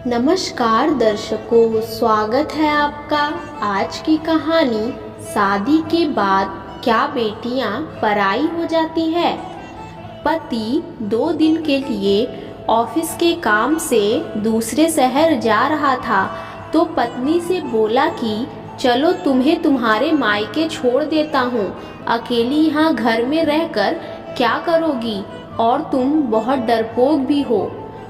नमस्कार दर्शकों, स्वागत है आपका। आज की कहानी शादी के बाद क्या बेटियां पराई हो जाती है। पति 2 दिन के लिए ऑफिस के काम से दूसरे शहर जा रहा था तो पत्नी से बोला कि चलो तुम्हें तुम्हारे मायके छोड़ देता हूँ, अकेली यहाँ घर में रहकर क्या करोगी, और तुम बहुत डरपोक भी हो।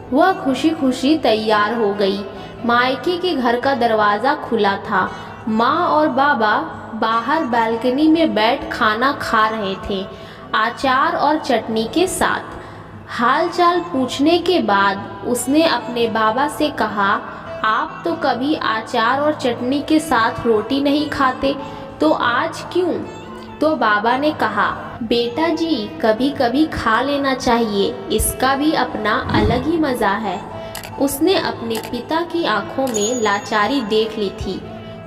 वह खुशी खुशी तैयार हो गई। मायके के घर का दरवाज़ा खुला था। माँ और बाबा बाहर बालकनी में बैठ खाना खा रहे थे, अचार और चटनी के साथ। हालचाल पूछने के बाद उसने अपने बाबा से कहा, आप तो कभी अचार और चटनी के साथ रोटी नहीं खाते, तो आज क्यों? तो बाबा ने कहा, बेटा जी कभी कभी खा लेना चाहिए, इसका भी अपना अलग ही मज़ा है। उसने अपने पिता की आंखों में लाचारी देख ली थी।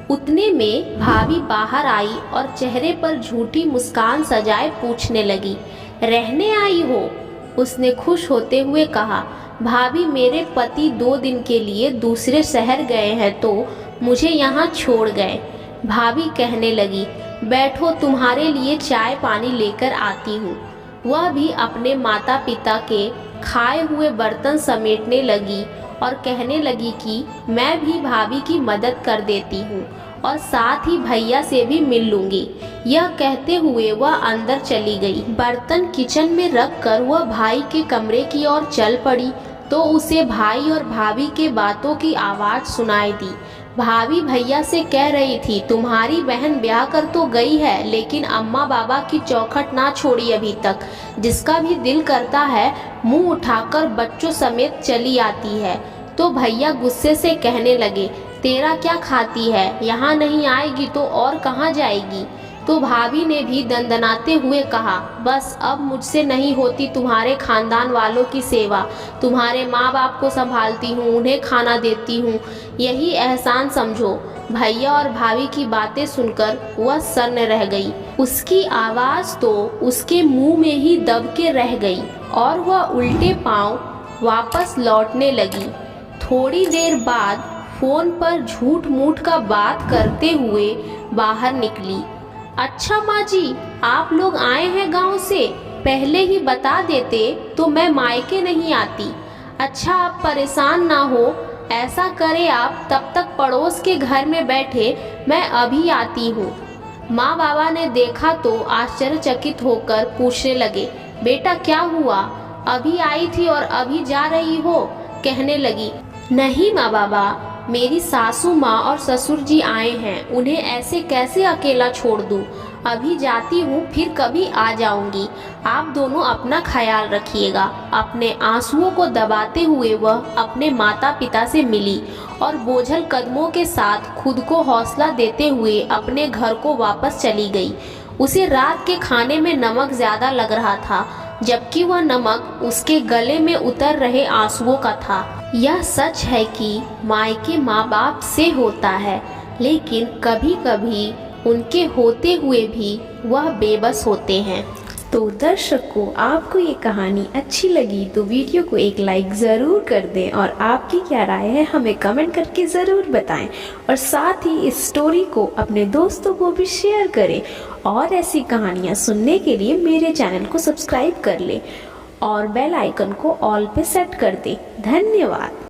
उतने में भाभी बाहर आई और चेहरे पर झूठी मुस्कान सजाए पूछने लगी, रहने आई हो? उसने खुश होते हुए कहा, भाभी मेरे पति 2 दिन के लिए दूसरे शहर गए हैं तो मुझे यहाँ छोड़ गए। भाभी कहने लगी, बैठो तुम्हारे लिए चाय पानी लेकर आती हूँ। वह भी अपने माता पिता के खाए हुए बर्तन समेटने लगी और कहने लगी कि मैं भी भाभी की मदद कर देती हूँ और साथ ही भैया से भी मिल लूँगी। यह कहते हुए वह अंदर चली गई। बर्तन किचन में रखकर वह भाई के कमरे की ओर चल पड़ी तो उसे भाई और भाभी के बातों की आवाज़ सुनाई दी। भाभी भैया से कह रही थी, तुम्हारी बहन ब्याह कर तो गई है लेकिन अम्मा बाबा की चौखट ना छोड़ी अभी तक। जिसका भी दिल करता है मुंह उठाकर बच्चों समेत चली आती है। तो भैया गुस्से से कहने लगे, तेरा क्या खाती है, यहाँ नहीं आएगी तो और कहाँ जाएगी? तो भाभी ने भी दंदनाते हुए कहा, बस अब मुझसे नहीं होती तुम्हारे खानदान वालों की सेवा। तुम्हारे माँ बाप को संभालती हूँ, उन्हें खाना देती हूँ, यही एहसान समझो। भैया और भाभी की बातें सुनकर वह सन्न रह गई। उसकी आवाज़ तो उसके मुंह में ही दब के रह गई और वह उल्टे पांव वापस लौटने लगी। थोड़ी देर बाद फोन पर झूठ मूठ का बात करते हुए बाहर निकली। अच्छा माँ जी, आप लोग आए हैं गांव से, पहले ही बता देते तो मैं मायके नहीं आती। अच्छा आप परेशान ना हो, ऐसा करे आप तब तक पड़ोस के घर में बैठे, मैं अभी आती हूँ। माँ बाबा ने देखा तो आश्चर्यचकित होकर पूछने लगे, बेटा क्या हुआ, अभी आई थी और अभी जा रही हो? कहने लगी, नहीं माँ बाबा, मेरी सासू माँ और ससुर जी आए हैं, उन्हें ऐसे कैसे अकेला छोड़ दूँ? अभी जाती हूँ, फिर कभी आ जाऊँगी। आप दोनों अपना ख्याल रखिएगा। अपने आंसुओं को दबाते हुए वह अपने माता पिता से मिली और बोझल कदमों के साथ खुद को हौसला देते हुए अपने घर को वापस चली गई। उसे रात के खाने में नमक ज़्यादा लग रहा था, जबकि वह नमक उसके गले में उतर रहे आंसुओं का था। यह सच है कि मायके माँ बाप से होता है, लेकिन कभी कभी उनके होते हुए भी वह बेबस होते हैं। तो दर्शकों, आपको ये कहानी अच्छी लगी तो वीडियो को एक लाइक ज़रूर कर दें और आपकी क्या राय है हमें कमेंट करके ज़रूर बताएं, और साथ ही इस स्टोरी को अपने दोस्तों को भी शेयर करें। और ऐसी कहानियाँ सुनने के लिए मेरे चैनल को सब्सक्राइब कर लें और बेल आइकन को ऑल पे सेट कर दें। धन्यवाद।